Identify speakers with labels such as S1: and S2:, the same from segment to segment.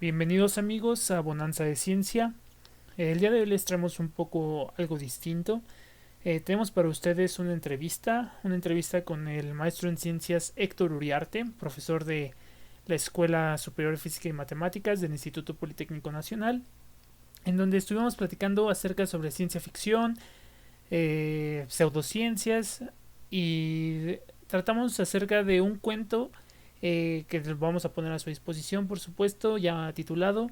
S1: Bienvenidos amigos a Bonanza de Ciencia. El día de hoy les traemos un poco algo distinto. Tenemos para ustedes una entrevista con el maestro en ciencias Héctor Uriarte, profesor de la Escuela Superior de Física y Matemáticas del Instituto Politécnico Nacional, en donde estuvimos platicando acerca sobre ciencia ficción, pseudociencias y tratamos acerca de un cuento que les vamos a poner a su disposición, por supuesto, ya titulado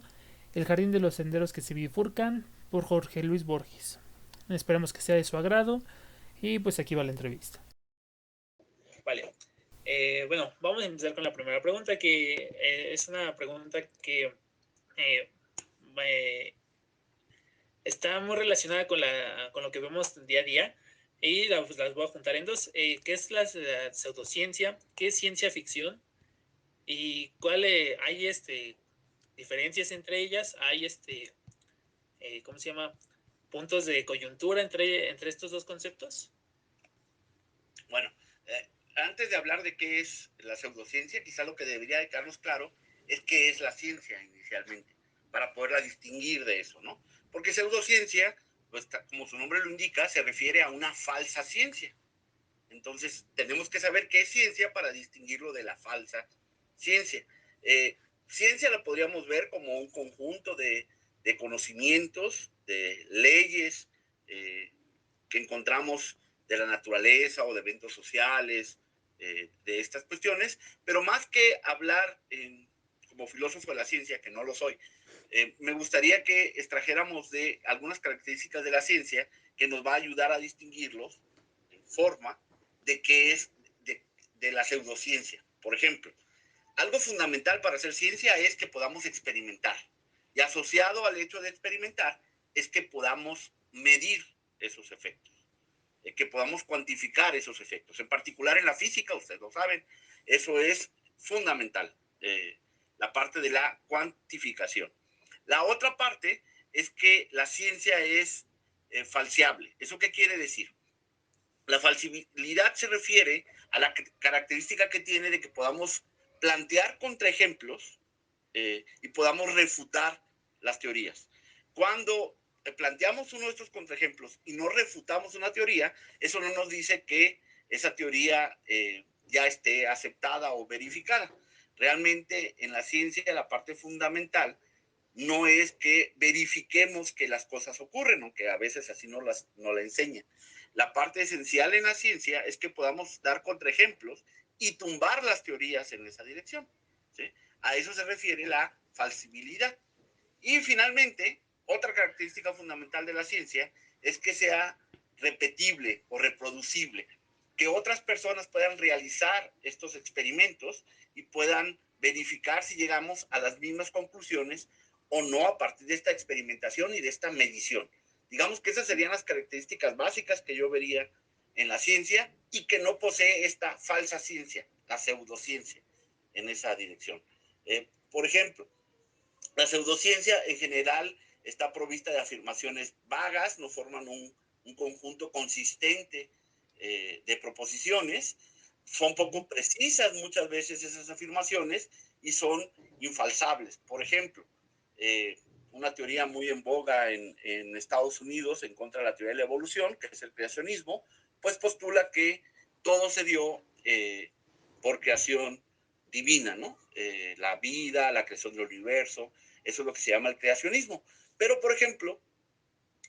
S1: El jardín de los senderos que se bifurcan, por Jorge Luis Borges. Esperamos que sea de su agrado y pues aquí va la entrevista. Vale. Bueno, vamos a empezar con la primera pregunta, que es una pregunta que eh, eh, está muy relacionada con lo que vemos día a día y las voy a juntar en dos. ¿Qué es la pseudociencia? ¿Qué es ciencia ficción? ¿Y cuál hay diferencias entre ellas? ¿Hay ¿cómo se llama? Puntos de coyuntura entre estos dos conceptos.
S2: Bueno, antes de hablar de qué es la pseudociencia, quizá lo que debería de quedarnos claro es qué es la ciencia inicialmente, para poderla distinguir de eso, ¿no? Porque pseudociencia, pues como su nombre lo indica, se refiere a una falsa ciencia. Entonces, tenemos que saber qué es ciencia para distinguirlo de la falsa ciencia. Ciencia la podríamos ver como un conjunto de conocimientos, de leyes que encontramos de la naturaleza o de eventos sociales, de estas cuestiones, pero más que hablar como filósofo de la ciencia, que no lo soy, me gustaría que extrajéramos de algunas características de la ciencia que nos va a ayudar a distinguirlos en forma de qué es de la pseudociencia. Por ejemplo, algo fundamental para hacer ciencia es que podamos experimentar. Y asociado al hecho de experimentar es que podamos medir esos efectos, que podamos cuantificar esos efectos. En particular en la física, ustedes lo saben, eso es fundamental, la parte de la cuantificación. La otra parte es que la ciencia es falseable. ¿Eso qué quiere decir? La falsibilidad se refiere a la característica que tiene de que podamos plantear contraejemplos y podamos refutar las teorías. Cuando planteamos uno de estos contraejemplos y no refutamos una teoría, eso no nos dice que esa teoría ya esté aceptada o verificada. Realmente en la ciencia la parte fundamental no es que verifiquemos que las cosas ocurren, aunque a veces así no la enseñan. La parte esencial en la ciencia es que podamos dar contraejemplos y tumbar las teorías en esa dirección, ¿sí? A eso se refiere la falsibilidad. Y finalmente, otra característica fundamental de la ciencia es que sea repetible o reproducible, que otras personas puedan realizar estos experimentos y puedan verificar si llegamos a las mismas conclusiones o no a partir de esta experimentación y de esta medición. Digamos que esas serían las características básicas que yo vería en la ciencia y que no posee esta falsa ciencia, la pseudociencia, en esa dirección. Por ejemplo, la pseudociencia en general está provista de afirmaciones vagas, no forman un conjunto consistente de proposiciones, son poco precisas muchas veces esas afirmaciones y son infalsables. Por ejemplo, una teoría muy en boga en Estados Unidos en contra de la teoría de la evolución, que es el creacionismo, pues postula que todo se dio por creación divina, ¿no? La vida, la creación del universo, eso es lo que se llama el creacionismo. Pero, por ejemplo,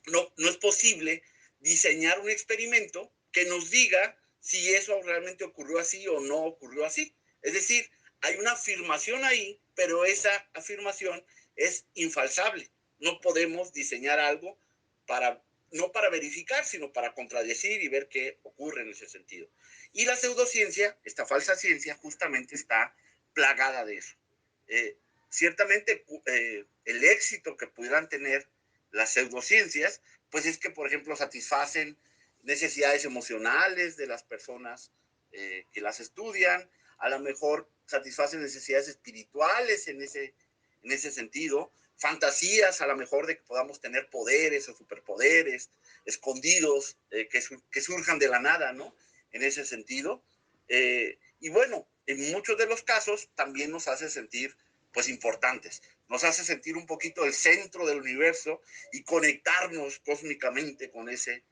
S2: no es posible diseñar un experimento que nos diga si eso realmente ocurrió así o no ocurrió así. Es decir, hay una afirmación ahí, pero esa afirmación es infalsable. No podemos diseñar algo para, no para verificar, sino para contradecir y ver qué ocurre en ese sentido. Y la pseudociencia, esta falsa ciencia, justamente está plagada de eso. Eh, Ciertamente, el éxito que pudieran tener las pseudociencias, pues es que, por ejemplo, satisfacen necesidades emocionales de las personas que las estudian, a lo mejor satisfacen necesidades espirituales en ese sentido, fantasías a lo mejor de que podamos tener poderes o superpoderes escondidos que surjan de la nada, ¿no? En ese sentido. Y bueno, en muchos de los casos también nos hace sentir pues importantes. Nos hace sentir un poquito el centro del universo y conectarnos cósmicamente con ese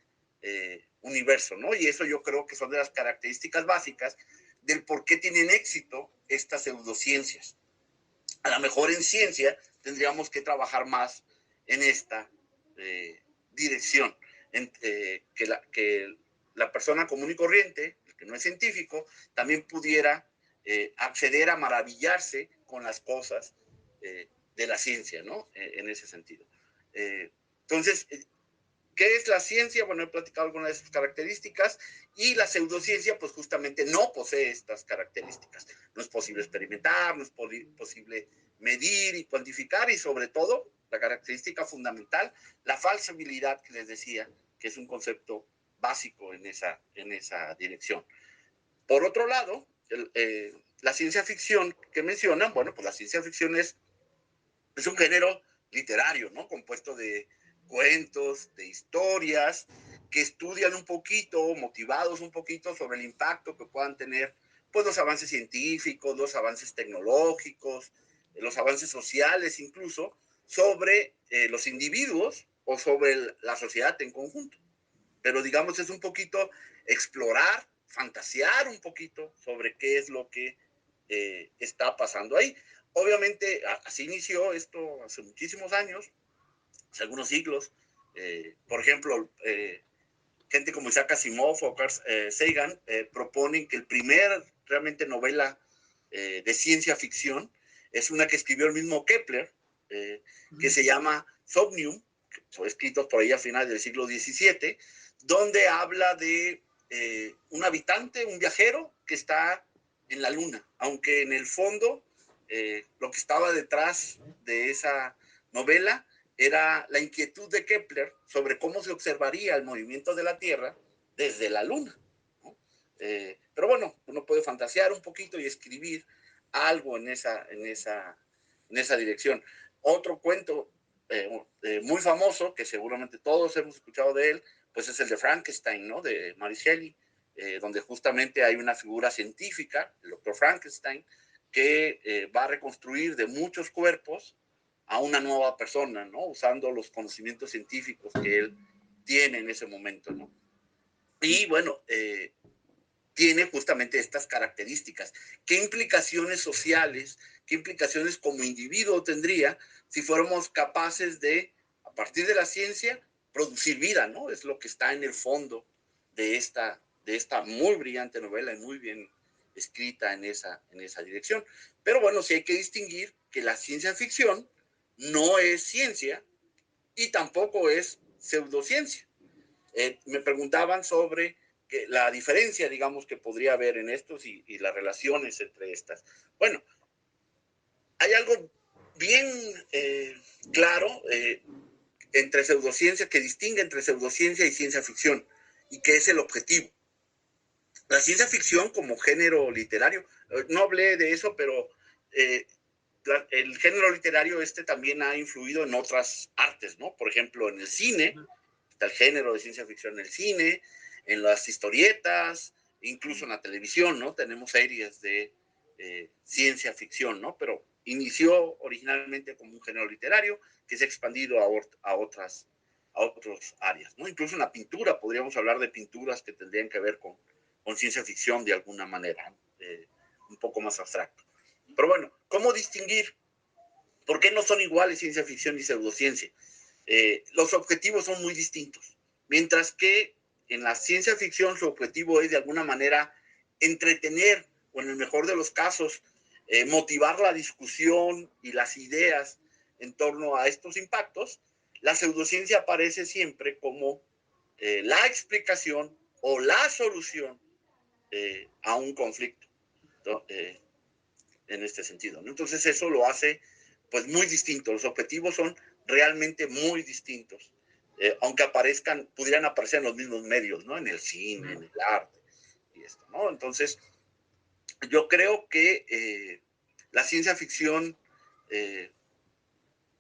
S2: universo, ¿no? Y eso yo creo que son de las características básicas del por qué tienen éxito estas pseudociencias. A lo mejor en ciencia tendríamos que trabajar más en esta dirección, que la persona común y corriente, el que no es científico, también pudiera acceder a maravillarse con las cosas de la ciencia, ¿no? En ese sentido. Entonces, ¿qué es la ciencia? Bueno, he platicado algunas de sus características y la pseudociencia pues justamente no posee estas características. No es posible experimentar, no es posible medir y cuantificar y sobre todo la característica fundamental, la falsabilidad que les decía, que es un concepto básico en esa dirección. Por otro lado, la ciencia ficción que mencionan, bueno, pues la ciencia ficción es un género literario, ¿no? Compuesto de cuentos, de historias, que estudian un poquito, motivados un poquito sobre el impacto que puedan tener, pues, los avances científicos, los avances tecnológicos, los avances sociales incluso, sobre los individuos o sobre la sociedad en conjunto. Pero digamos, es un poquito explorar, fantasear un poquito sobre qué es lo que está pasando ahí. Obviamente, así inició esto hace muchísimos años, hace algunos siglos. Por ejemplo, gente como Isaac Asimov o Carl Sagan proponen que el primer realmente novela de ciencia ficción es una que escribió el mismo Kepler, que se llama Somnium, que fue escrito por ahí a finales del siglo XVII, donde habla de un habitante, un viajero que está en la luna, aunque en el fondo lo que estaba detrás de esa novela era la inquietud de Kepler sobre cómo se observaría el movimiento de la Tierra desde la Luna, ¿no? Pero bueno, uno puede fantasear un poquito y escribir algo en esa dirección. Otro cuento muy famoso, que seguramente todos hemos escuchado de él, pues es el de Frankenstein, ¿no? De Mary Shelley, donde justamente hay una figura científica, el doctor Frankenstein, que va a reconstruir de muchos cuerpos a una nueva persona, ¿no? Usando los conocimientos científicos que él tiene en ese momento, ¿no? Y bueno, tiene justamente estas características. ¿Qué implicaciones sociales, qué implicaciones como individuo tendría si fuéramos capaces de, a partir de la ciencia, producir vida, ¿no? Es lo que está en el fondo de esta muy brillante novela y muy bien escrita en esa dirección. Pero bueno, sí hay que distinguir que la ciencia ficción no es ciencia y tampoco es pseudociencia. Me preguntaban sobre la diferencia, digamos, que podría haber en estos y las relaciones entre estas. Bueno, hay algo bien claro entre pseudociencia, que distingue entre pseudociencia y ciencia ficción, y que es el objetivo. La ciencia ficción como género literario, no hablé de eso, pero el género literario también ha influido en otras artes, ¿no? Por ejemplo, en el cine, está el género de ciencia ficción en el cine, en las historietas, incluso en la televisión, ¿no? Tenemos series de ciencia ficción, ¿no? Pero inició originalmente como un género literario que se ha expandido a otras áreas, ¿no? Incluso en la pintura, podríamos hablar de pinturas que tendrían que ver con ciencia ficción de alguna manera, un poco más abstracto. Pero bueno, ¿cómo distinguir? ¿Por qué no son iguales ciencia ficción y pseudociencia? Los objetivos son muy distintos. Mientras que en la ciencia ficción su objetivo es de alguna manera entretener o en el mejor de los casos motivar la discusión y las ideas en torno a estos impactos, la pseudociencia aparece siempre como la explicación o la solución a un conflicto, ¿no? En este sentido, ¿no? Entonces eso lo hace pues muy distinto. Los objetivos son realmente muy distintos, aunque pudieran aparecer en los mismos medios, ¿no? En el cine, en el arte y esto, ¿no? Entonces yo creo que la ciencia ficción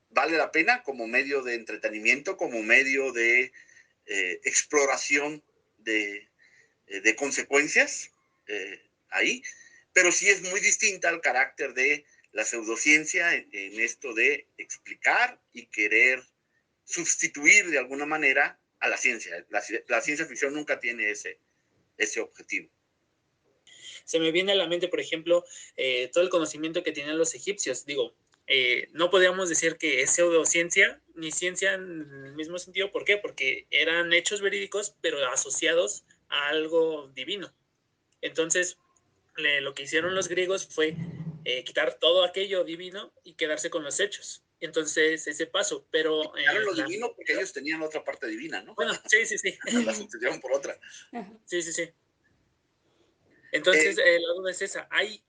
S2: vale la pena como medio de entretenimiento, como medio de exploración de consecuencias ahí, pero sí es muy distinta al carácter de la pseudociencia en esto de explicar y querer sustituir de alguna manera a la ciencia. La ciencia ficción nunca tiene ese objetivo.
S3: Se me viene a la mente, por ejemplo, todo el conocimiento que tenían los egipcios. Digo, no podríamos decir que es pseudociencia ni ciencia en el mismo sentido. ¿Por qué? Porque eran hechos verídicos, pero asociados a algo divino. Entonces, lo que hicieron los griegos fue quitar todo aquello divino y quedarse con los hechos. Entonces, ese paso, pero...
S2: Quitaron lo divino porque ellos tenían otra parte divina, ¿no?
S3: Bueno, sí, sí, sí.
S2: La sustituyeron por otra.
S3: Sí, sí, sí. Entonces, la duda es esa. ¿Hay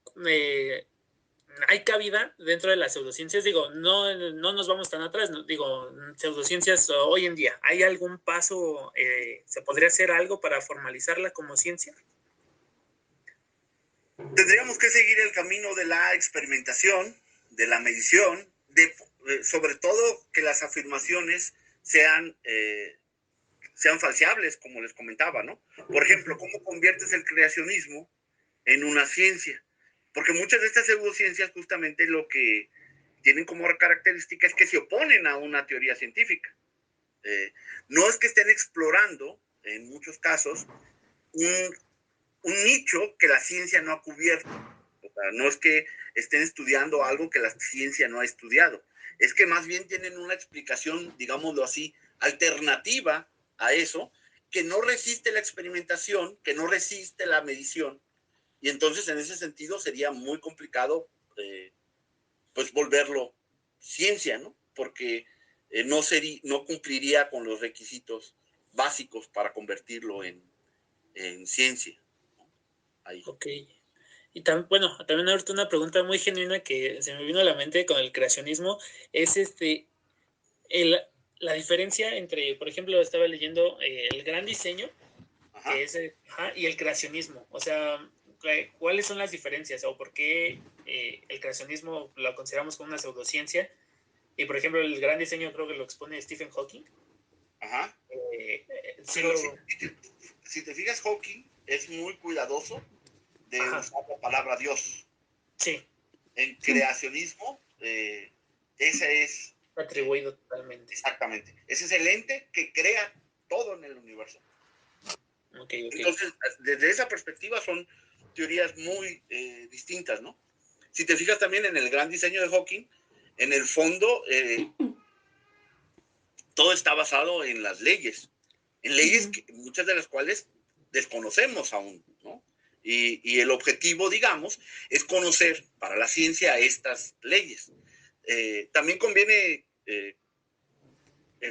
S3: cabida dentro de las pseudociencias? Digo, no nos vamos tan atrás. ¿No? Digo, pseudociencias hoy en día. ¿Hay algún paso? ¿Se podría hacer algo para formalizarla como ciencia?
S2: Tendríamos que seguir el camino de la experimentación, de la medición, sobre todo que las afirmaciones sean falseables, como les comentaba, ¿no? Por ejemplo, ¿cómo conviertes el creacionismo en una ciencia? Porque muchas de estas pseudociencias justamente lo que tienen como característica es que se oponen a una teoría científica. No es que estén explorando, en muchos casos, un nicho que la ciencia no ha cubierto. O sea, no es que estén estudiando algo que la ciencia no ha estudiado. Es que más bien tienen una explicación, digámoslo así, alternativa a eso, que no resiste la experimentación, que no resiste la medición. Y entonces, en ese sentido, sería muy complicado, pues, volverlo ciencia, ¿no? Porque no cumpliría con los requisitos básicos para convertirlo en ciencia. Ahí.
S3: Ok. Y bueno, también ahorita una pregunta muy genuina que se me vino a la mente con el creacionismo es la diferencia entre, por ejemplo, estaba leyendo el gran diseño,
S2: Ajá.
S3: que es, y el creacionismo. O sea, ¿cuáles son las diferencias? ¿O por qué el creacionismo lo consideramos como una pseudociencia? Y, por ejemplo, el gran diseño creo que lo expone Stephen Hawking.
S2: Ajá.
S3: Pero
S2: si te fijas, Hawking es muy cuidadoso de usar la palabra Dios.
S3: Sí.
S2: En creacionismo, ese es...
S3: Atribuido totalmente.
S2: Exactamente. Ese es el ente que crea todo en el universo.
S3: Okay.
S2: Entonces, desde esa perspectiva son teorías muy distintas, ¿no? Si te fijas también en el gran diseño de Hawking, en el fondo, todo está basado en las leyes. En leyes, muchas de las cuales desconocemos aún, ¿no? Y el objetivo, digamos, es conocer para la ciencia estas leyes. También conviene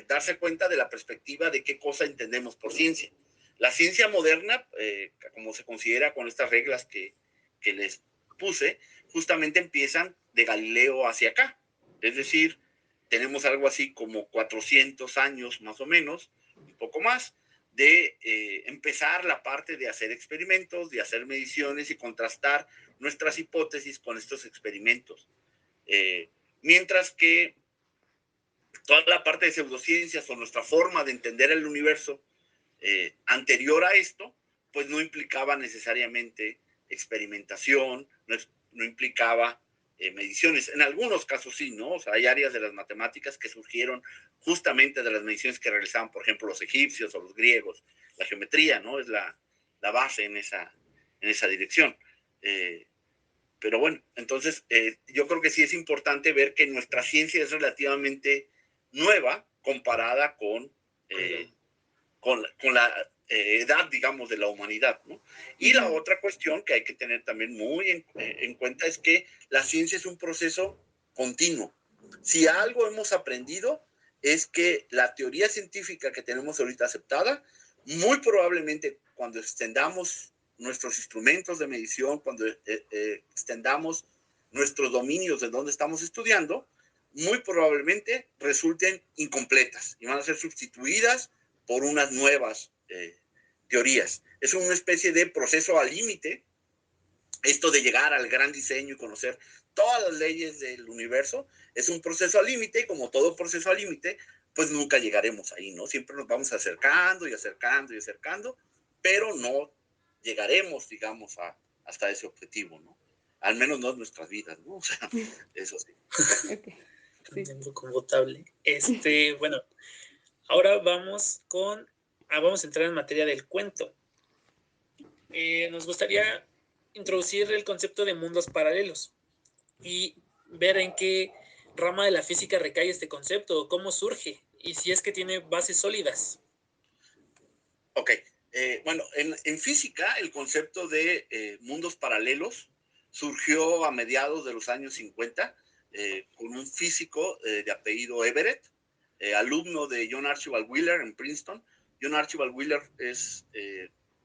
S2: darse cuenta de la perspectiva de qué cosa entendemos por ciencia. La ciencia moderna, como se considera con estas reglas que les puse, justamente empiezan de Galileo hacia acá. Es decir, tenemos algo así como 400 años más o menos, un poco más, de empezar la parte de hacer experimentos, de hacer mediciones y contrastar nuestras hipótesis con estos experimentos. Mientras que toda la parte de pseudociencias o nuestra forma de entender el universo anterior a esto, pues no implicaba necesariamente experimentación, no implicaba mediciones. En algunos casos sí, ¿no? O sea, hay áreas de las matemáticas que surgieron justamente de las mediciones que realizaban, por ejemplo, los egipcios o los griegos. La geometría, ¿no? Es la base en esa dirección. Pero bueno, entonces yo creo que sí es importante ver que nuestra ciencia es relativamente nueva comparada con la edad, digamos, de la humanidad, ¿no? Y la otra cuestión que hay que tener también muy en cuenta es que la ciencia es un proceso continuo. Si algo hemos aprendido es que la teoría científica que tenemos ahorita aceptada, muy probablemente cuando extendamos nuestros instrumentos de medición, cuando extendamos nuestros dominios de donde estamos estudiando, muy probablemente resulten incompletas y van a ser sustituidas por unas nuevas teorías. Es una especie de proceso al límite, esto de llegar al gran diseño y conocer todas las leyes del universo, es un proceso al límite y como todo proceso al límite, pues nunca llegaremos ahí, ¿no? Siempre nos vamos acercando y acercando y acercando, pero no llegaremos, digamos, hasta ese objetivo, ¿no? al menos no en nuestras vidas, ¿no? O sea, eso sí.
S4: Okay. Sí.
S3: Tiempo computable. Bueno, ahora vamos a entrar en materia del cuento. Nos gustaría introducir el concepto de mundos paralelos y ver en qué rama de la física recae este concepto, cómo surge y si es que tiene bases sólidas.
S2: Ok, bueno, en física el concepto de mundos paralelos surgió a mediados de los años 50 con un físico de apellido Everett, alumno de John Archibald Wheeler en Princeton. John Archibald Wheeler es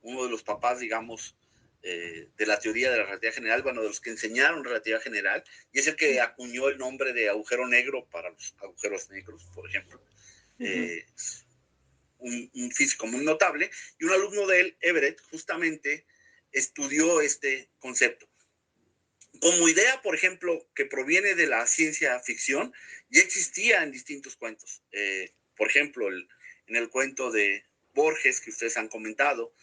S2: uno de los papás, digamos, de la teoría de la relatividad general, bueno, de los que enseñaron relatividad general, y es el que acuñó el nombre de agujero negro para los agujeros negros, por ejemplo. Un físico muy notable, y un alumno de él, Everett, justamente estudió este concepto. Como idea, por ejemplo, que proviene de la ciencia ficción, ya existía en distintos cuentos. Por ejemplo, en el cuento de Borges, que ustedes han comentado,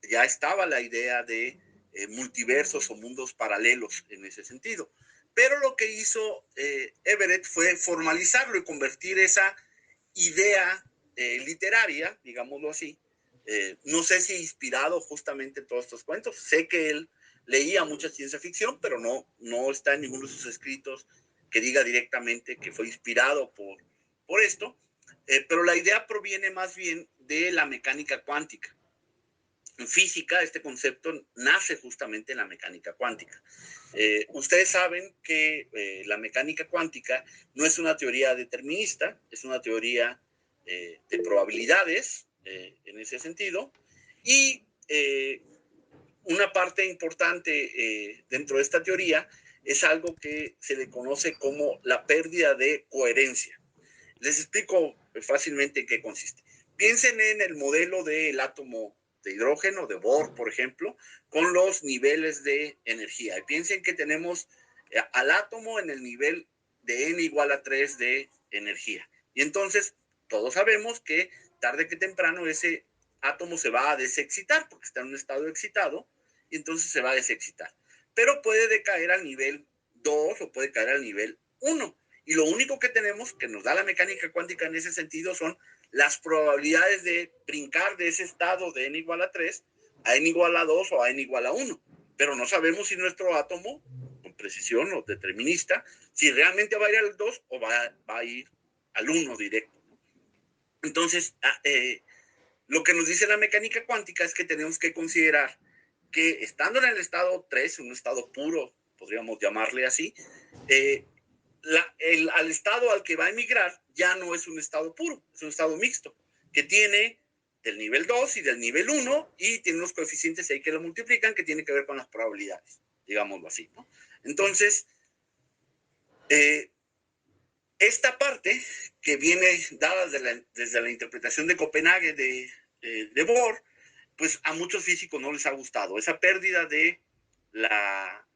S2: ya estaba la idea de multiversos o mundos paralelos en ese sentido. Pero lo que hizo Everett fue formalizarlo y convertir esa idea literaria, digámoslo así. No sé si inspirado justamente en todos estos cuentos. Sé que él leía mucha ciencia ficción, pero no está en ninguno de sus escritos que diga directamente que fue inspirado por esto. Pero la idea proviene más bien de la mecánica cuántica. En física, este concepto nace justamente en la mecánica cuántica. Ustedes saben que la mecánica cuántica no es una teoría determinista, es una teoría de probabilidades en ese sentido, y una parte importante dentro de esta teoría es algo que se le conoce como la pérdida de coherencia. Les explico fácilmente en qué consiste. Piensen en el modelo del átomo de hidrógeno, de Bohr, por ejemplo, con los niveles de energía. Y piensen que tenemos al átomo en el nivel de n igual a 3 de energía. Y entonces todos sabemos que tarde que temprano ese átomo se va a desexcitar porque está en un estado excitado y entonces se va a desexcitar. Pero puede decaer al nivel 2 o puede caer al nivel 1. Y lo único que tenemos que nos da la mecánica cuántica en ese sentido son las probabilidades de brincar de ese estado de n igual a 3 a n igual a 2 o a n igual a 1. Pero no sabemos si nuestro átomo, con precisión o determinista, si realmente va a ir al 2 o va a ir al 1 directo. Entonces, lo que nos dice la mecánica cuántica es que tenemos que considerar que estando en el estado 3, un estado puro, podríamos llamarle así, al estado al que va a emigrar ya no es un estado puro, es un estado mixto, que tiene del nivel 2 y del nivel 1 y tiene unos coeficientes ahí que lo multiplican que tiene que ver con las probabilidades, digámoslo así, ¿no? Entonces, esta parte que viene dada desde la interpretación de Copenhague de Bohr, pues a muchos físicos no les ha gustado. Esa pérdida de la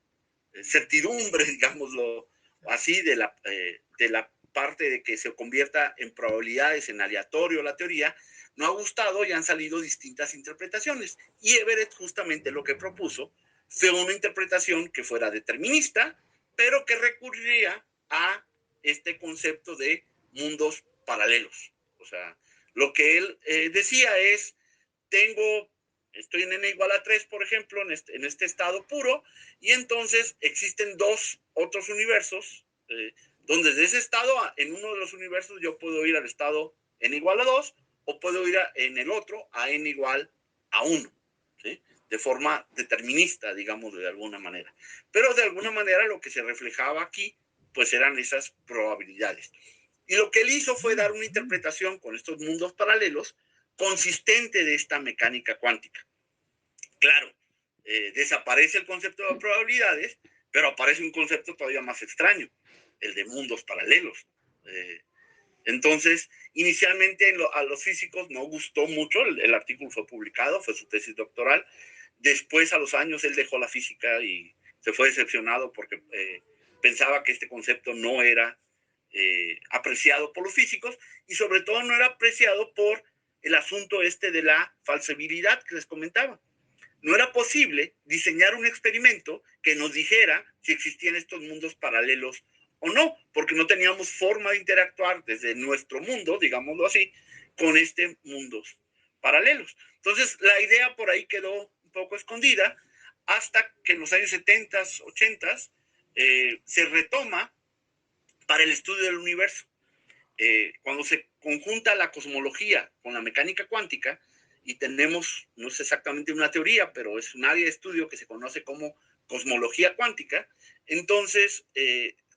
S2: certidumbre, digámoslo así, de la parte de que se convierta en probabilidades, en aleatorio la teoría, no ha gustado y han salido distintas interpretaciones. Y Everett justamente lo que propuso fue una interpretación que fuera determinista, pero que recurriría a este concepto de mundos paralelos. O sea, lo que él decía es, estoy en n igual a 3, por ejemplo, en este estado puro, y entonces existen dos otros universos, donde de ese estado, en uno de los universos, yo puedo ir al estado n igual a 2, o puedo ir en el otro a n igual a 1, ¿sí? De forma determinista, digamos, de alguna manera. Pero de alguna manera lo que se reflejaba aquí, pues eran esas probabilidades. Y lo que él hizo fue dar una interpretación con estos mundos paralelos consistente de esta mecánica cuántica. Claro, desaparece el concepto de probabilidades, pero aparece un concepto todavía más extraño, el de mundos paralelos. Entonces, inicialmente a los físicos no gustó mucho, el artículo fue publicado, fue su tesis doctoral. Después, a los años, él dejó la física y se fue decepcionado porque pensaba que este concepto no era apreciado por los físicos y sobre todo no era apreciado por el asunto este de la falsibilidad que les comentaba. no era posible diseñar un experimento que nos dijera si existían estos mundos paralelos o no, porque no teníamos forma de interactuar desde nuestro mundo, digámoslo así, con mundos paralelos. Entonces, la idea por ahí quedó un poco escondida hasta que en los años 70, 80 se retoma para el estudio del universo. Cuando se conjunta la cosmología con la mecánica cuántica y tenemos, no es exactamente una teoría, pero es un área de estudio que se conoce como cosmología cuántica, entonces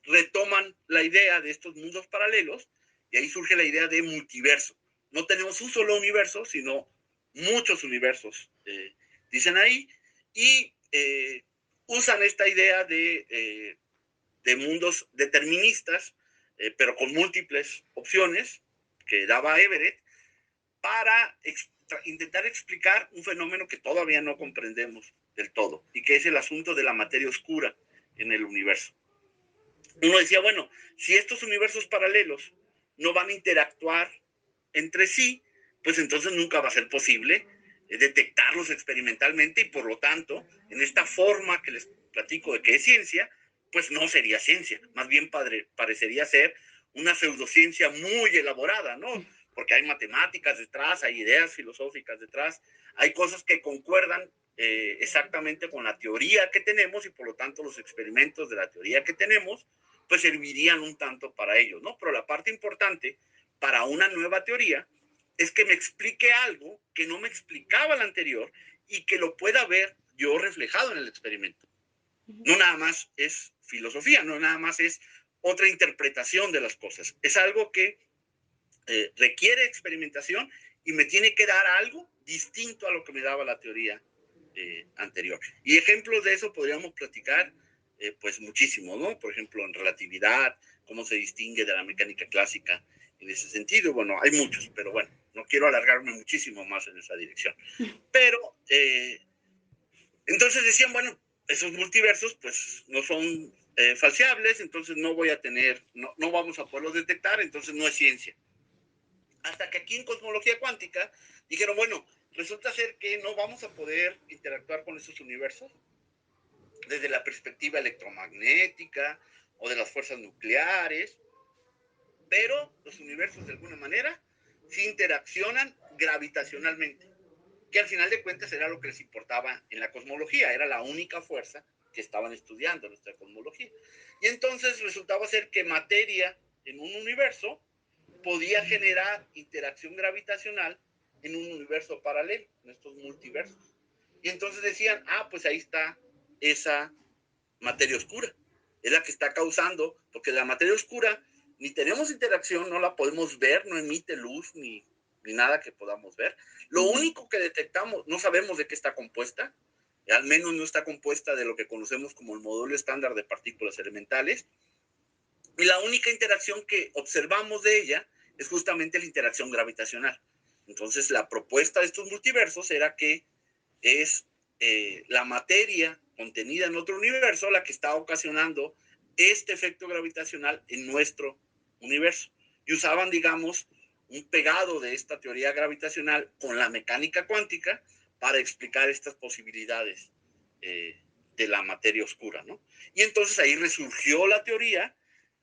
S2: retoman la idea de estos mundos paralelos y ahí surge la idea de multiverso. No tenemos un solo universo, sino muchos universos, dicen ahí, y usan esta idea de mundos deterministas, pero con múltiples opciones que daba Everett para intentar explicar un fenómeno que todavía no comprendemos del todo y que es el asunto de la materia oscura en el universo. Uno decía, bueno, si estos universos paralelos no van a interactuar entre sí, pues entonces nunca va a ser posible detectarlos experimentalmente y por lo tanto, en esta forma que les platico de que es ciencia, pues no sería ciencia, más bien parecería ser una pseudociencia muy elaborada, ¿no? Porque hay matemáticas detrás, hay ideas filosóficas detrás, hay cosas que concuerdan exactamente con la teoría que tenemos y por lo tanto los experimentos de la teoría que tenemos pues servirían un tanto para ello, ¿no? Pero la parte importante para una nueva teoría es que me explique algo que no me explicaba la anterior y que lo pueda ver yo reflejado en el experimento. No nada más es filosofía, no nada más es otra interpretación de las cosas. Es algo que requiere experimentación y me tiene que dar algo distinto a lo que me daba la teoría anterior. Y ejemplos de eso podríamos platicar pues muchísimo, ¿no? Por ejemplo, en relatividad, cómo se distingue de la mecánica clásica en ese sentido. Bueno, hay muchos, pero bueno, no quiero alargarme muchísimo más en esa dirección. Pero entonces decían, bueno, esos multiversos pues no son falseables, entonces no voy a tener, no vamos a poderlos detectar, entonces no es ciencia. Hasta que aquí en cosmología cuántica dijeron, bueno, resulta ser que no vamos a poder interactuar con esos universos desde la perspectiva electromagnética o de las fuerzas nucleares, pero los universos de alguna manera sí interaccionan gravitacionalmente, que al final de cuentas era lo que les importaba en la cosmología, era la única fuerza que estaban estudiando en nuestra cosmología. Y entonces resultaba ser que materia en un universo podía generar interacción gravitacional en un universo paralelo, en estos multiversos. Y entonces decían, pues ahí está esa materia oscura. Es la que está causando, porque la materia oscura ni tenemos interacción, no la podemos ver, no emite luz ni nada que podamos ver. Lo único que detectamos, no sabemos de qué está compuesta, al menos no está compuesta de lo que conocemos como el modelo estándar de partículas elementales. Y la única interacción que observamos de ella es justamente la interacción gravitacional. Entonces, la propuesta de estos multiversos era que es la materia contenida en otro universo la que está ocasionando este efecto gravitacional en nuestro universo. Y usaban, digamos, un pegado de esta teoría gravitacional con la mecánica cuántica para explicar estas posibilidades de la materia oscura, ¿no? Y entonces ahí resurgió la teoría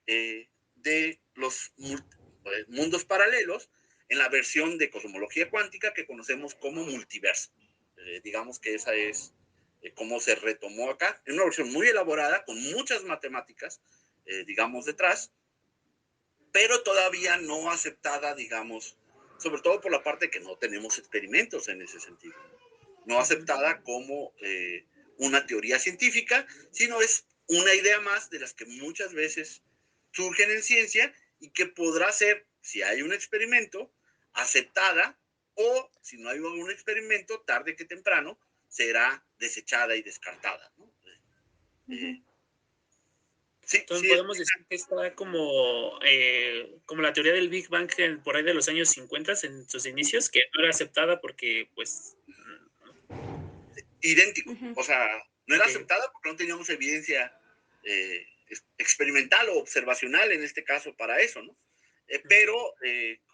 S2: de los mundos paralelos en la versión de cosmología cuántica que conocemos como multiverso. Digamos que esa es cómo se retomó acá, en una versión muy elaborada, con muchas matemáticas, digamos, detrás, pero todavía no aceptada, digamos, sobre todo por la parte que no tenemos experimentos en ese sentido, no aceptada como una teoría científica, sino es una idea más de las que muchas veces surgen en ciencia y que podrá ser, si hay un experimento, aceptada o, si no hay un experimento, tarde que temprano, será desechada y descartada, ¿no?
S3: Sí, entonces podemos decir que está como la teoría del Big Bang por ahí de los años 50 en sus inicios, que no era aceptada porque pues...
S2: idéntico, o sea, no era aceptada porque no teníamos evidencia experimental o observacional en este caso para eso, ¿no? Pero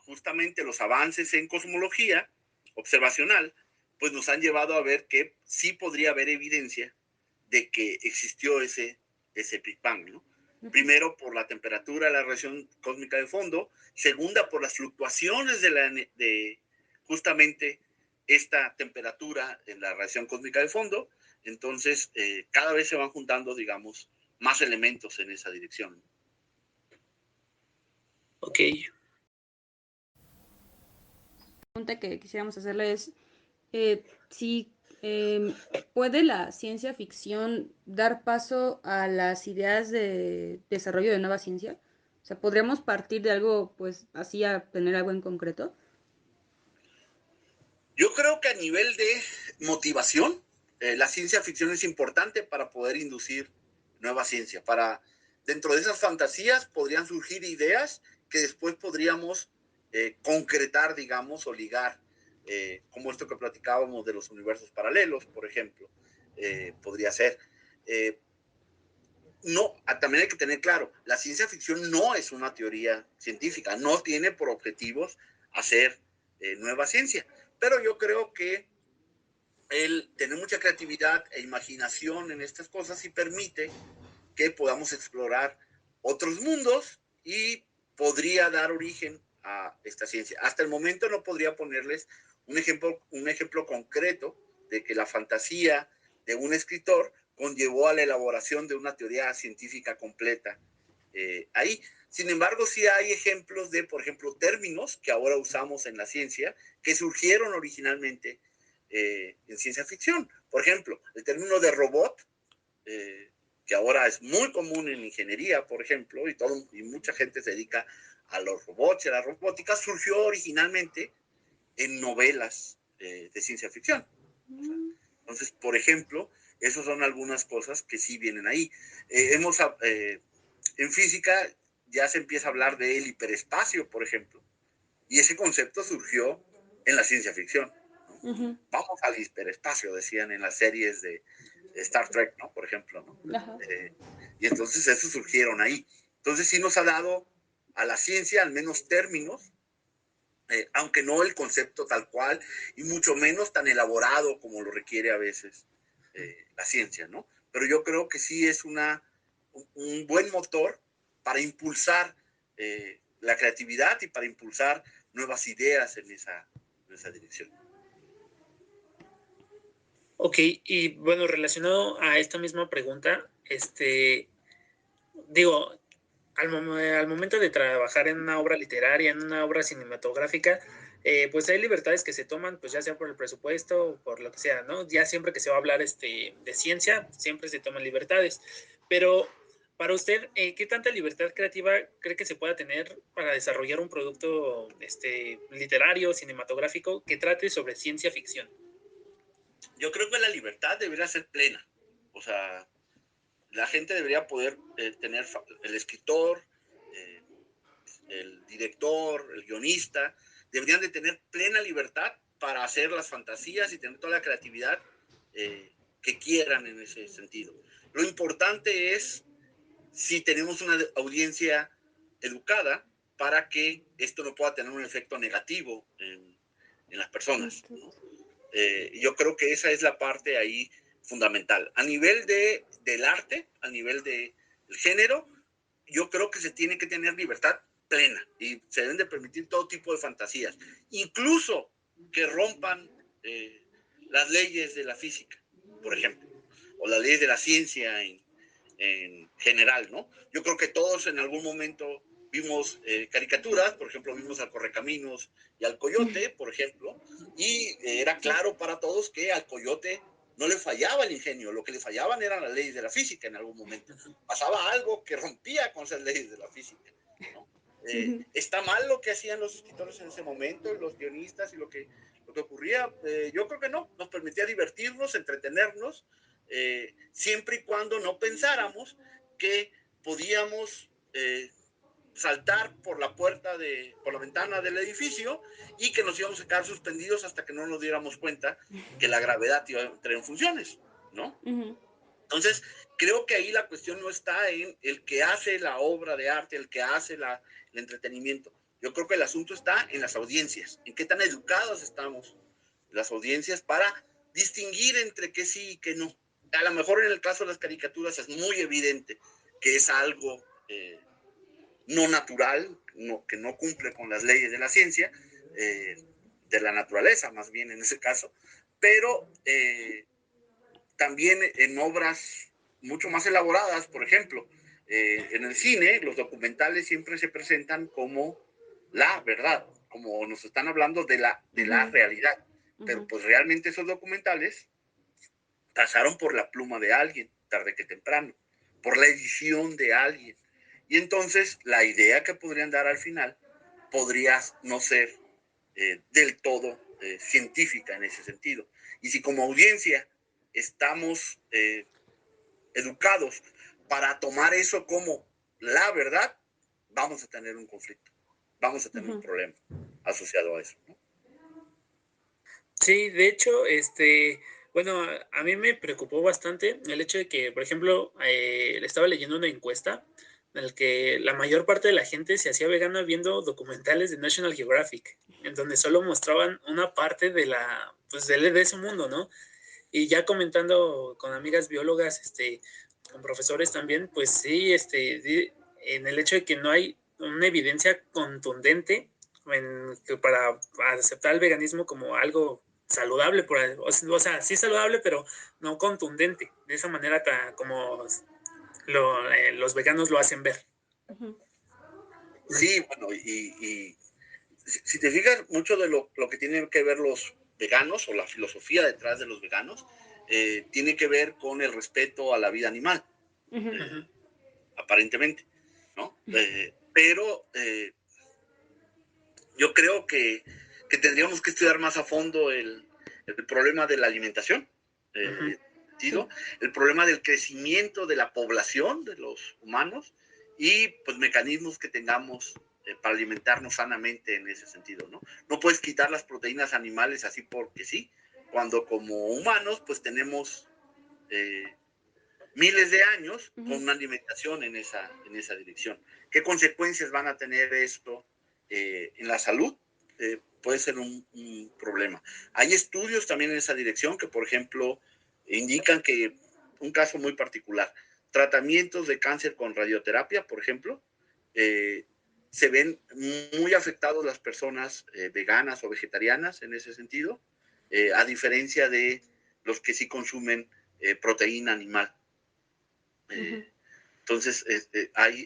S2: justamente los avances en cosmología observacional pues nos han llevado a ver que sí podría haber evidencia de que existió ese Big Bang, ¿no? Primero, por la temperatura de la radiación cósmica de fondo. Segunda, por las fluctuaciones de justamente esta temperatura en la radiación cósmica de fondo. Entonces, cada vez se van juntando, digamos, más elementos en esa dirección.
S3: Ok.
S4: La pregunta que quisiéramos hacerle es si puede la ciencia ficción dar paso a las ideas de desarrollo de nueva ciencia. O sea, ¿podríamos partir de algo, pues, así a tener algo en concreto?
S2: Yo creo que a nivel de motivación, la ciencia ficción es importante para poder inducir nueva ciencia. Dentro de esas fantasías podrían surgir ideas que después podríamos concretar, digamos, o ligar, como esto que platicábamos de los universos paralelos, por ejemplo, podría ser. No, también hay que tener claro, la ciencia ficción no es una teoría científica, no tiene por objetivos hacer nueva ciencia, pero yo creo que el tener mucha creatividad e imaginación en estas cosas sí permite que podamos explorar otros mundos y podría dar origen a esta ciencia. Hasta el momento no podría ponerles un ejemplo concreto de que la fantasía de un escritor conllevó a la elaboración de una teoría científica completa ahí. Sin embargo, sí hay ejemplos de, por ejemplo, términos que ahora usamos en la ciencia que surgieron originalmente en ciencia ficción. Por ejemplo, el término de robot, que ahora es muy común en ingeniería, por ejemplo, y mucha gente se dedica a los robots y a la robótica, surgió originalmente en novelas de ciencia ficción. Entonces, por ejemplo, esas son algunas cosas que sí vienen ahí. En física ya se empieza a hablar del hiperespacio, por ejemplo, y ese concepto surgió en la ciencia ficción. ¿No? Vamos al hiperespacio, decían en las series de Star Trek, ¿no? Por ejemplo, ¿no? Y entonces eso surgieron ahí. Entonces sí nos ha dado a la ciencia al menos términos, aunque no el concepto tal cual, y mucho menos tan elaborado como lo requiere a veces la ciencia, ¿no? Pero yo creo que sí es un buen motor para impulsar la creatividad y para impulsar nuevas ideas en esa dirección.
S3: Ok, y bueno, relacionado a esta misma pregunta, digo, al momento de trabajar en una obra literaria, en una obra cinematográfica, pues hay libertades que se toman, pues ya sea por el presupuesto o por lo que sea, ¿no? Ya siempre que se va a hablar de ciencia, siempre se toman libertades. Pero para usted, ¿qué tanta libertad creativa cree que se pueda tener para desarrollar un producto literario, cinematográfico que trate sobre ciencia ficción?
S2: Yo creo que la libertad debería ser plena. O sea, la gente debería poder tener el escritor, el director, el guionista, deberían de tener plena libertad para hacer las fantasías y tener toda la creatividad que quieran en ese sentido. Lo importante es si tenemos una audiencia educada para que esto no pueda tener un efecto negativo en las personas, ¿no? Yo creo que esa es la parte ahí fundamental. A nivel del arte, a nivel del género, yo creo que se tiene que tener libertad plena y se deben de permitir todo tipo de fantasías, incluso que rompan las leyes de la física, por ejemplo, o las leyes de la ciencia en general, ¿no? Yo creo que todos en algún momento vimos caricaturas, por ejemplo, vimos al Correcaminos y al Coyote, por ejemplo, y era claro para todos que al Coyote no le fallaba el ingenio, lo que le fallaban eran las leyes de la física en algún momento. Pasaba algo que rompía con esas leyes de la física, ¿no? Está mal lo que hacían los escritores en ese momento, y los guionistas y lo que ocurría. Yo creo que no, nos permitía divertirnos, entretenernos, siempre y cuando no pensáramos que podíamos saltar por la ventana del edificio y que nos íbamos a quedar suspendidos hasta que no nos diéramos cuenta que la gravedad iba a entrar en funciones, ¿no? Entonces, creo que ahí la cuestión no está en el que hace la obra de arte, el que hace el entretenimiento. Yo creo que el asunto está en las audiencias, en qué tan educados estamos las audiencias para distinguir entre qué sí y qué no. A lo mejor en el caso de las caricaturas es muy evidente que es algo no natural, que no cumple con las leyes de la ciencia, de la naturaleza más bien en ese caso, pero también en obras mucho más elaboradas, por ejemplo, en el cine, los documentales siempre se presentan como la verdad, como nos están hablando de la realidad, pero pues realmente esos documentales pasaron por la pluma de alguien, tarde que temprano, por la edición de alguien. Y entonces la idea que podrían dar al final podría no ser del todo científica en ese sentido. Y si como audiencia estamos educados para tomar eso como la verdad, vamos a tener un conflicto, vamos a tener un problema asociado a eso, ¿no?
S3: Sí, de hecho, bueno, a mí me preocupó bastante el hecho de que, por ejemplo, le estaba leyendo una encuesta en la que la mayor parte de la gente se hacía vegana viendo documentales de National Geographic, en donde solo mostraban una parte de pues de ese mundo, ¿no? Y ya comentando con amigas biólogas, con profesores también, pues sí, en el hecho de que no hay una evidencia contundente para aceptar el veganismo como algo saludable, o sea, sí saludable, pero no contundente, de esa manera como los veganos lo hacen ver.
S2: Sí, bueno, y si te fijas, mucho de lo que tienen que ver los veganos o la filosofía detrás de los veganos tiene que ver con el respeto a la vida animal, aparentemente, ¿no? Pero yo creo que tendríamos que estudiar más a fondo el problema de la alimentación, el problema del crecimiento de la población de los humanos y pues mecanismos que tengamos para alimentarnos sanamente en ese sentido, ¿no? No puedes quitar las proteínas animales así porque sí, cuando como humanos pues tenemos miles de años con una alimentación en esa dirección. ¿Qué consecuencias van a tener esto en la salud? Puede ser un problema. Hay estudios también en esa dirección que, por ejemplo, indican que un caso muy particular, tratamientos de cáncer con radioterapia, por ejemplo, se ven muy afectados las personas veganas o vegetarianas en ese sentido, a diferencia de los que sí consumen proteína animal. Entonces,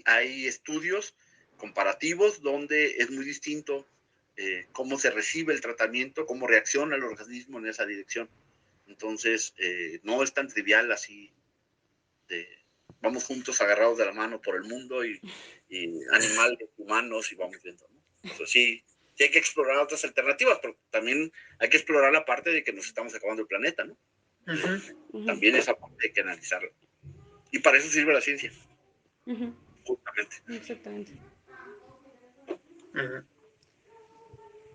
S2: hay estudios comparativos donde es muy distinto cómo se recibe el tratamiento, cómo reacciona el organismo en esa dirección. Entonces, no es tan trivial así de vamos juntos agarrados de la mano por el mundo y animales, humanos y vamos viendo, ¿no? Eso sí hay que explorar otras alternativas, pero también hay que explorar la parte de que nos estamos acabando el planeta, ¿no? También esa parte hay que analizarla. Y para eso sirve la ciencia. Justamente.
S4: Exactamente.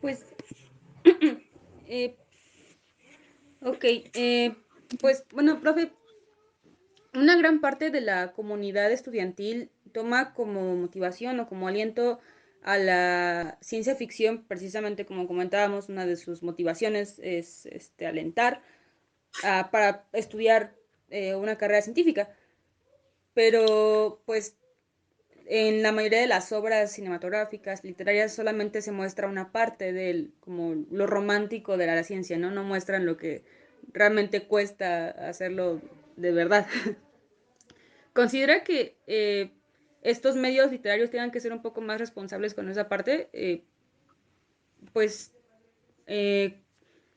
S4: Pues, ok, pues bueno, profe, una gran parte de la comunidad estudiantil toma como motivación o como aliento a la ciencia ficción, precisamente como comentábamos, una de sus motivaciones es alentar para estudiar una carrera científica. Pero pues en la mayoría de las obras cinematográficas, literarias, solamente se muestra una parte del, como lo romántico de la ciencia, ¿no? No muestran lo que realmente cuesta hacerlo de verdad. ¿Considera que estos medios literarios tengan que ser un poco más responsables con esa parte? Pues,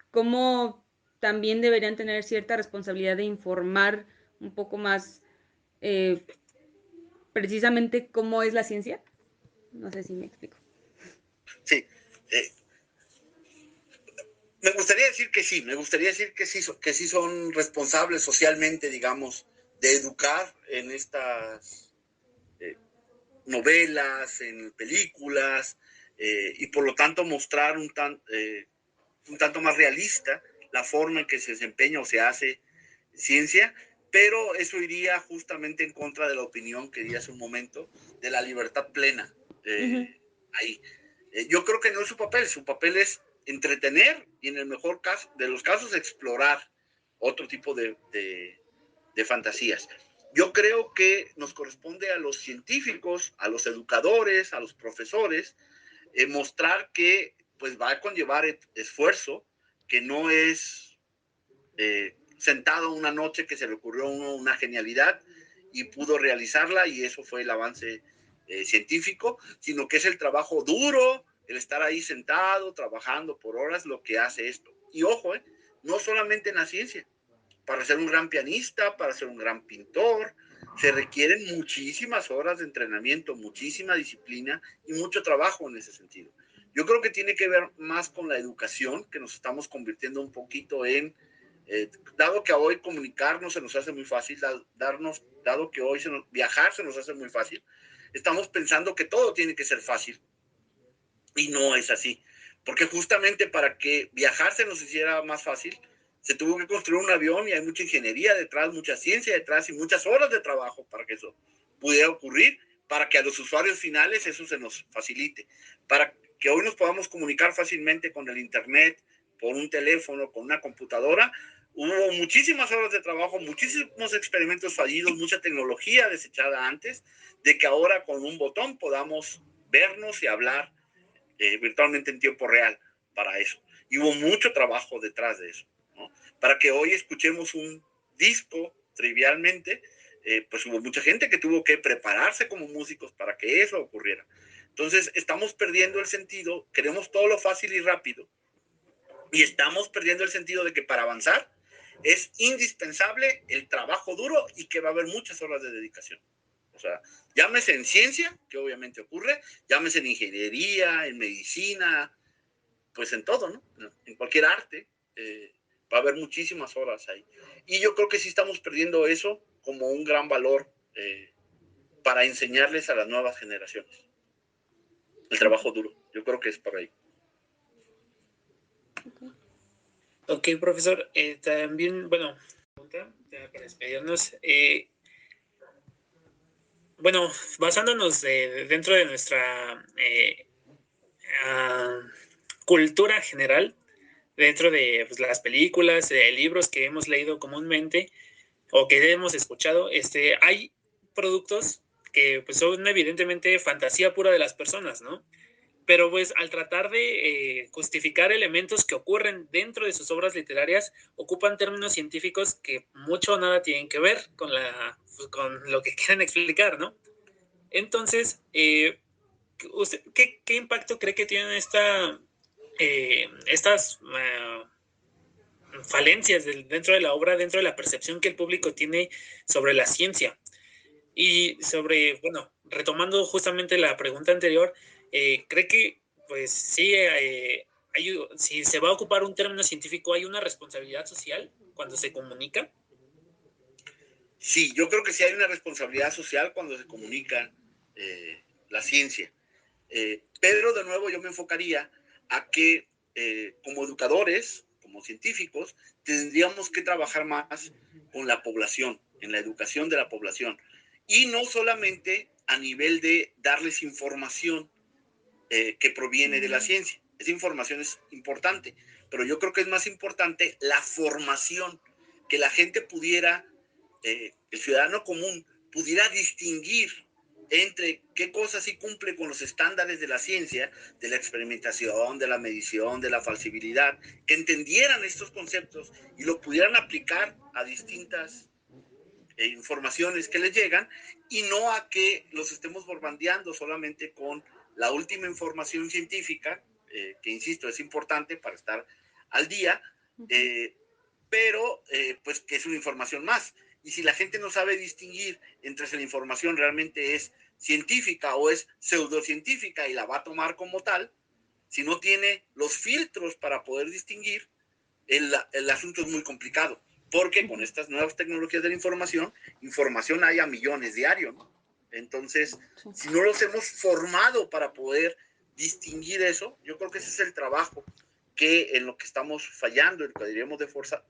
S4: ¿cómo también deberían tener cierta responsabilidad de informar un poco más precisamente cómo es la ciencia? No sé si me explico.
S2: Sí. Me gustaría decir que sí, que sí son responsables socialmente, digamos, de educar en estas novelas, en películas, y por lo tanto mostrar un tanto más realista la forma en que se desempeña o se hace ciencia, pero eso iría justamente en contra de la opinión que di hace un momento de la libertad plena ahí. Yo creo que no es su papel es entretener y en el mejor caso de los casos explorar otro tipo de fantasías. Yo creo que nos corresponde a los científicos, a los educadores, a los profesores, mostrar que pues va a conllevar esfuerzo, que no es sentado una noche que se le ocurrió a uno una genialidad y pudo realizarla y eso fue el avance científico, sino que es el trabajo duro, el estar ahí sentado, trabajando por horas, lo que hace esto. Y ojo, no solamente en la ciencia, para ser un gran pianista, para ser un gran pintor, se requieren muchísimas horas de entrenamiento, muchísima disciplina y mucho trabajo en ese sentido. Yo creo que tiene que ver más con la educación, que nos estamos convirtiendo un poquito en, dado que hoy comunicarnos se nos hace muy fácil, dado que hoy viajar se nos hace muy fácil, estamos pensando que todo tiene que ser fácil y no es así, porque justamente para que viajar se nos hiciera más fácil, se tuvo que construir un avión y hay mucha ingeniería detrás, mucha ciencia detrás y muchas horas de trabajo para que eso pudiera ocurrir, para que a los usuarios finales eso se nos facilite, para que hoy nos podamos comunicar fácilmente con el internet, por un teléfono, con una computadora. Hubo muchísimas horas de trabajo, muchísimos experimentos fallidos, mucha tecnología desechada antes, de que ahora con un botón podamos vernos y hablar virtualmente en tiempo real para eso. Y hubo mucho trabajo detrás de eso, ¿no? Para que hoy escuchemos un disco trivialmente, pues hubo mucha gente que tuvo que prepararse como músicos para que eso ocurriera. Entonces estamos perdiendo el sentido, queremos todo lo fácil y rápido, y estamos perdiendo el sentido de que para avanzar es indispensable el trabajo duro y que va a haber muchas horas de dedicación. O sea, llámese en ciencia, que obviamente ocurre, llámese en ingeniería, en medicina, pues en todo, ¿no? En cualquier arte, va a haber muchísimas horas ahí. Y yo creo que sí estamos perdiendo eso como un gran valor para enseñarles a las nuevas generaciones. El trabajo duro, yo creo que es por ahí.
S3: Ok, profesor, también, bueno, para despedirnos, bueno, basándonos dentro de nuestra cultura general, dentro de pues, las películas, libros que hemos leído comúnmente o que hemos escuchado, hay productos que pues, son evidentemente fantasía pura de las personas, ¿no? Pero pues al tratar de justificar elementos que ocurren dentro de sus obras literarias, ocupan términos científicos que mucho o nada tienen que ver con lo que quieren explicar, ¿no? Entonces, ¿qué impacto cree que tienen estas falencias dentro de la obra, dentro de la percepción que el público tiene sobre la ciencia? Y sobre, bueno, retomando justamente la pregunta anterior, ¿cree que, pues sí, si se va a ocupar un término científico, hay una responsabilidad social cuando se comunica?
S2: Sí, yo creo que sí hay una responsabilidad social cuando se comunica la ciencia. Pero de nuevo yo me enfocaría a que como educadores, como científicos, tendríamos que trabajar más con la población, en la educación de la población. Y no solamente a nivel de darles información que proviene de la ciencia. Esa información es importante, pero yo creo que es más importante la formación, que la gente pudiera, el ciudadano común, pudiera distinguir entre qué cosas sí cumple con los estándares de la ciencia, de la experimentación, de la medición, de la falsibilidad, que entendieran estos conceptos y lo pudieran aplicar a distintas informaciones que les llegan y no a que los estemos bombardeando solamente con la última información científica, que insisto, es importante para estar al día, pero pues que es una información más. Y si la gente no sabe distinguir entre si la información realmente es científica o es pseudocientífica y la va a tomar como tal, si no tiene los filtros para poder distinguir, el asunto es muy complicado. Porque con estas nuevas tecnologías de la información hay a millones diario, ¿no? Entonces, si no los hemos formado para poder distinguir eso, yo creo que ese es el trabajo que en lo que estamos fallando, en lo que deberíamos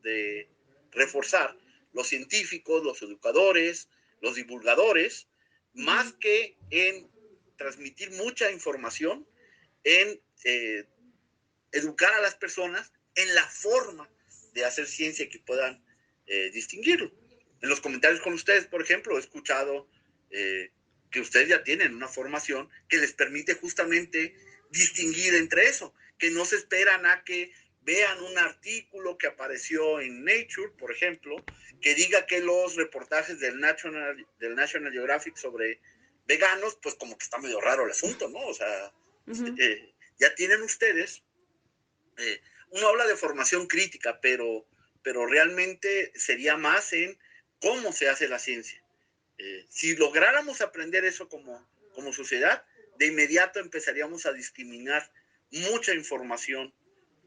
S2: de reforzar los científicos, los educadores, los divulgadores, más que en transmitir mucha información, en educar a las personas en la forma de hacer ciencia y que puedan distinguirlo. En los comentarios con ustedes, por ejemplo, he escuchado que ustedes ya tienen una formación que les permite justamente distinguir entre eso, que no se esperan a que vean un artículo que apareció en Nature, por ejemplo, que diga que los reportajes del National Geographic sobre veganos, pues como que está medio raro el asunto, ¿no? O sea, ya tienen ustedes, uno habla de formación crítica, pero realmente sería más en cómo se hace la ciencia. Si lográramos aprender eso como sociedad, de inmediato empezaríamos a discriminar mucha información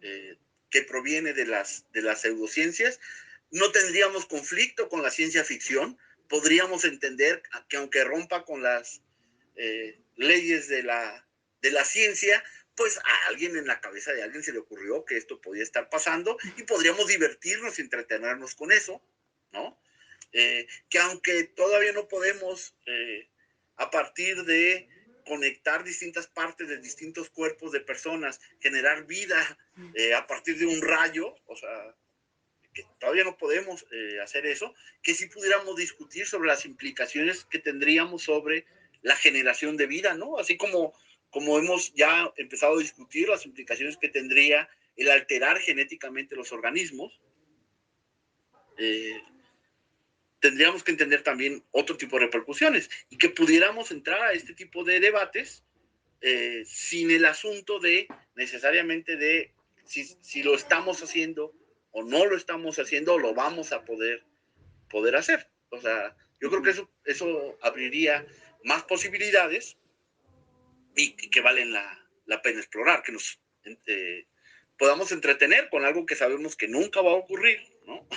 S2: que proviene de las pseudociencias. No tendríamos conflicto con la ciencia ficción, podríamos entender que aunque rompa con las leyes de la ciencia, pues a alguien en la cabeza de alguien se le ocurrió que esto podía estar pasando y podríamos divertirnos y entretenernos con eso, ¿no? Que aunque todavía no podemos, a partir de conectar distintas partes de distintos cuerpos de personas, generar vida a partir de un rayo, o sea, que todavía no podemos hacer eso, que sí pudiéramos discutir sobre las implicaciones que tendríamos sobre la generación de vida, ¿no? Así como hemos ya empezado a discutir las implicaciones que tendría el alterar genéticamente los organismos, tendríamos que entender también otro tipo de repercusiones y que pudiéramos entrar a este tipo de debates sin el asunto de necesariamente de si lo estamos haciendo o no lo estamos haciendo o lo vamos a poder hacer. O sea, yo creo que eso abriría más posibilidades y que valen la pena explorar, que nos podamos entretener con algo que sabemos que nunca va a ocurrir, ¿no?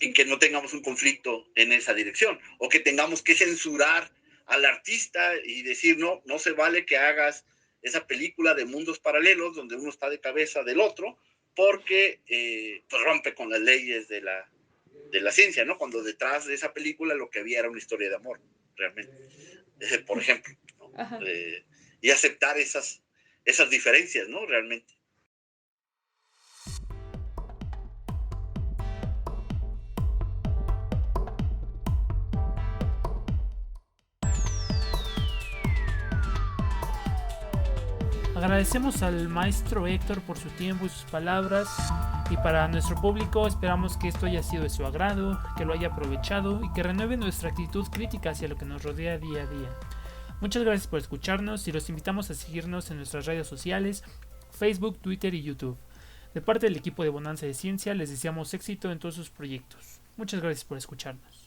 S2: Y que no tengamos un conflicto en esa dirección, o que tengamos que censurar al artista y decir, no se vale que hagas esa película de mundos paralelos donde uno está de cabeza del otro, porque pues rompe con las leyes de la ciencia, ¿no? Cuando detrás de esa película lo que había era una historia de amor, realmente, por ejemplo, ¿no? Y aceptar esas diferencias, ¿no? Realmente.
S1: Agradecemos al maestro Héctor por su tiempo y sus palabras, y para nuestro público esperamos que esto haya sido de su agrado, que lo haya aprovechado y que renueve nuestra actitud crítica hacia lo que nos rodea día a día. Muchas gracias por escucharnos y los invitamos a seguirnos en nuestras redes sociales, Facebook, Twitter y YouTube. De parte del equipo de Bonanza de Ciencia les deseamos éxito en todos sus proyectos. Muchas gracias por escucharnos.